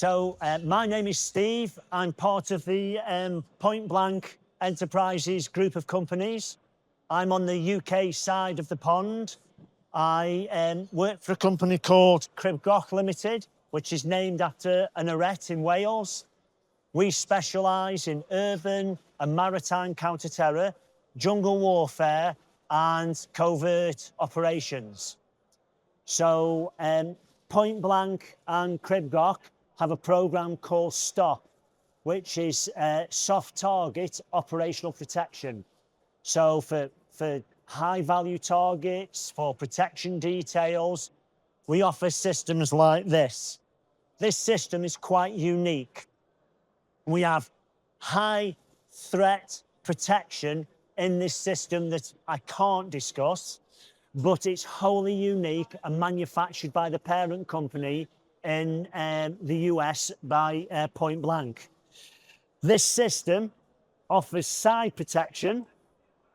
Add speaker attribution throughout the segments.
Speaker 1: My name is Steve. I'm part of the Point Blank Enterprises group of companies. I'm on the UK side of the pond. I work for a company called Crib Gogh Limited, which is named after an arete in Wales. We specialise in urban and maritime counter-terror, jungle warfare and covert operations. So Point Blank and Crib Gogh have a programme called STOP, which is soft target operational protection. So for high value targets, for protection details, we offer systems like this. This system is quite unique. We have high threat protection in this system that I can't discuss, but it's wholly unique and manufactured by the parent company in the US by Point Blank. This system offers side protection.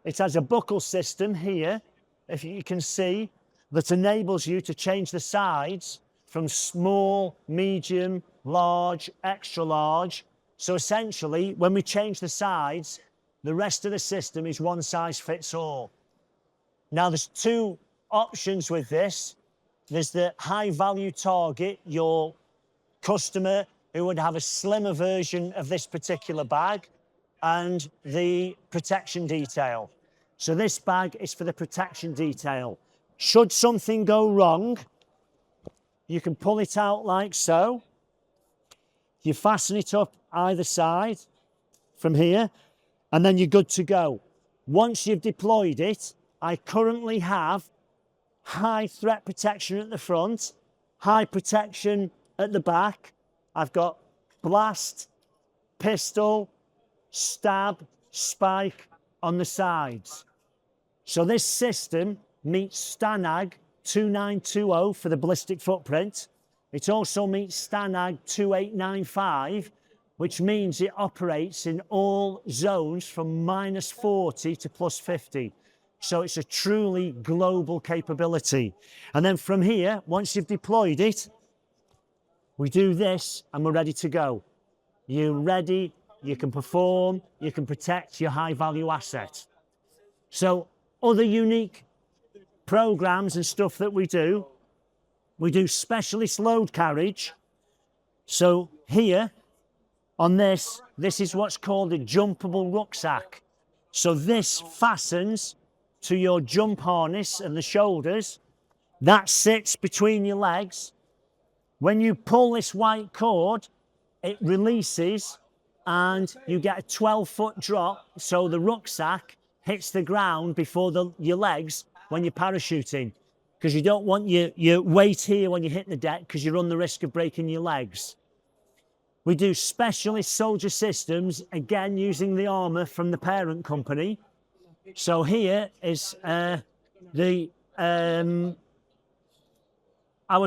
Speaker 1: It has a buckle system here, if you can see, that enables you to change the sides from small, medium, large, extra large. So essentially, when we change the sides, the rest of the system is one size fits all. Now, there's two options with this. There's the high value target, your customer who would have a slimmer version of this particular bag, and the protection detail. So this bag is for the protection detail. Should something go wrong, you can pull it out like so. You fasten it up either side from here, and then you're good to go. Once you've deployed it, I currently have high threat protection at the front, high protection at the back. I've got blast, pistol, stab, spike on the sides. So this system meets STANAG 2920 for the ballistic footprint. It also meets STANAG 2895, which means it operates in all zones from -40 to +50. So it's a truly global capability. And then from here, once you've deployed it, we do this and we're ready to go. You're ready, you can perform, you can protect your high value asset. So other unique programs and stuff that we do specialist load carriage. So here on this is what's called a jumpable rucksack. So this fastens to your jump harness and the shoulders. That sits between your legs. When you pull this white cord, it releases and you get a 12-foot drop, so the rucksack hits the ground before your legs when you're parachuting, because you don't want your weight here when you hit the deck, because you run the risk of breaking your legs. We do specialist soldier systems, again using the armour from the parent company. So here is our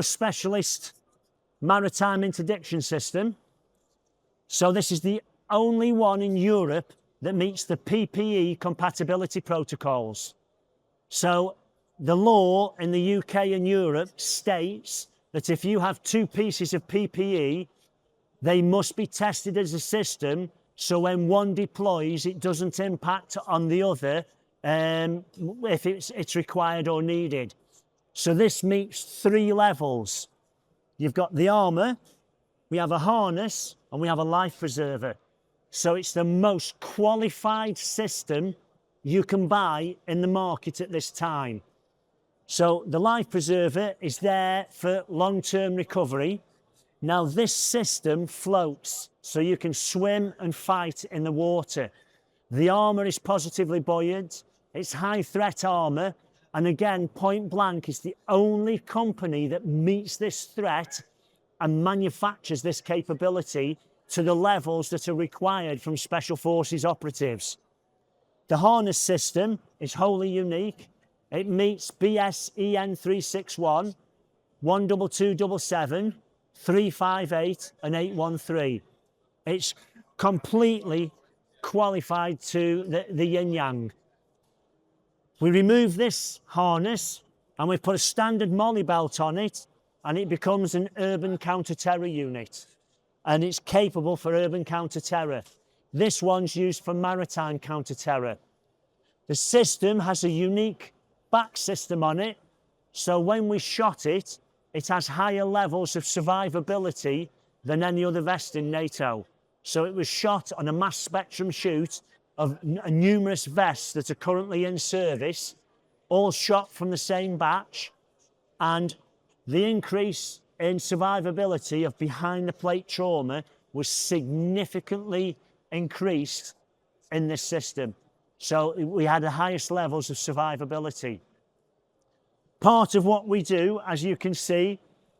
Speaker 1: specialist Maritime interdiction system. So this is the only one in Europe that meets the PPE compatibility protocols. So the law in the UK and Europe states that if you have two pieces of PPE, they must be tested as a system, so when one deploys, it doesn't impact on the other if it's required or needed. So this meets 3 levels. You've got the armour, we have a harness, and we have a life preserver. So it's the most qualified system you can buy in the market at this time. So the life preserver is there for long-term recovery. Now this system floats, so you can swim and fight in the water. The armour is positively buoyant, it's high threat armour, and again, Point Blank is the only company that meets this threat and manufactures this capability to the levels that are required from Special Forces operatives. The harness system is wholly unique. It meets BSEN 361, 12277, 358 and 813. It's completely qualified to the yin-yang. We remove this harness and we put a standard molly belt on it, and it becomes an urban counter-terror unit. and it's capable for urban counter-terror. This one's used for maritime counter-terror. The system has a unique back system on it, so when we shot it, it has higher levels of survivability than any other vest in NATO. So it was shot on a mass spectrum shoot of numerous vests that are currently in service, all shot from the same batch, and the increase in survivability of behind the plate trauma was significantly increased in this system. So we had the highest levels of survivability. Part of what we do, as you can see,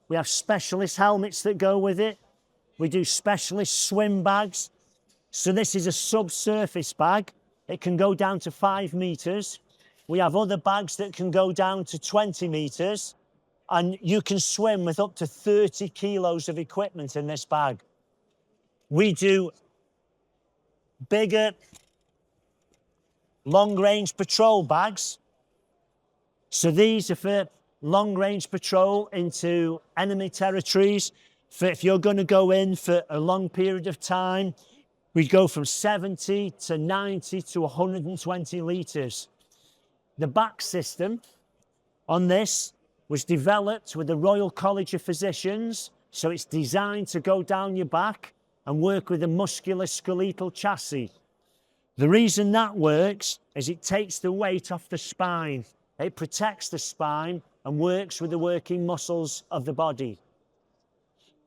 Speaker 1: we have specialist helmets that go with it. We do specialist swim bags. So this is a subsurface bag. It can go down to 5 meters. We have other bags that can go down to 20 meters. And you can swim with up to 30 kilos of equipment in this bag. We do bigger long-range patrol bags. So these are for long-range patrol into enemy territories. For if you're going to go in for a long period of time, we go from 70 to 90 to 120 litres. The back system on this was developed with the Royal College of Physicians, so it's designed to go down your back and work with a musculoskeletal chassis. The reason that works is it takes the weight off the spine. It protects the spine and works with the working muscles of the body.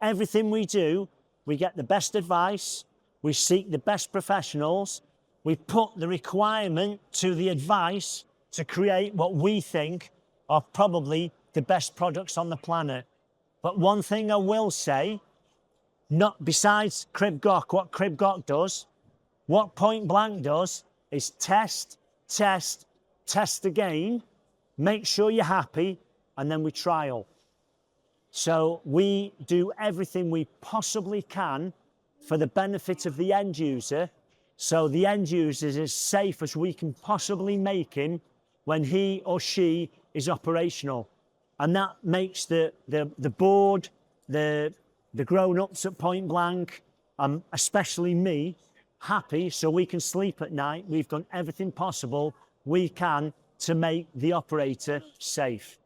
Speaker 1: Everything we do, we get the best advice, we seek the best professionals, we put the requirement to the advice to create what we think are probably the best products on the planet. But one thing I will say, not besides Crib Gogh, what Crib Gogh does, what Point Blank does is test, test, test again, make sure you're happy, and then we trial. So we do everything we possibly can for the benefit of the end user, so the end user is as safe as we can possibly make him when he or she is operational. And that makes the board, the grown-ups at Point Blank, especially me, happy so we can sleep at night. We've done everything possible we can to make the operator safe.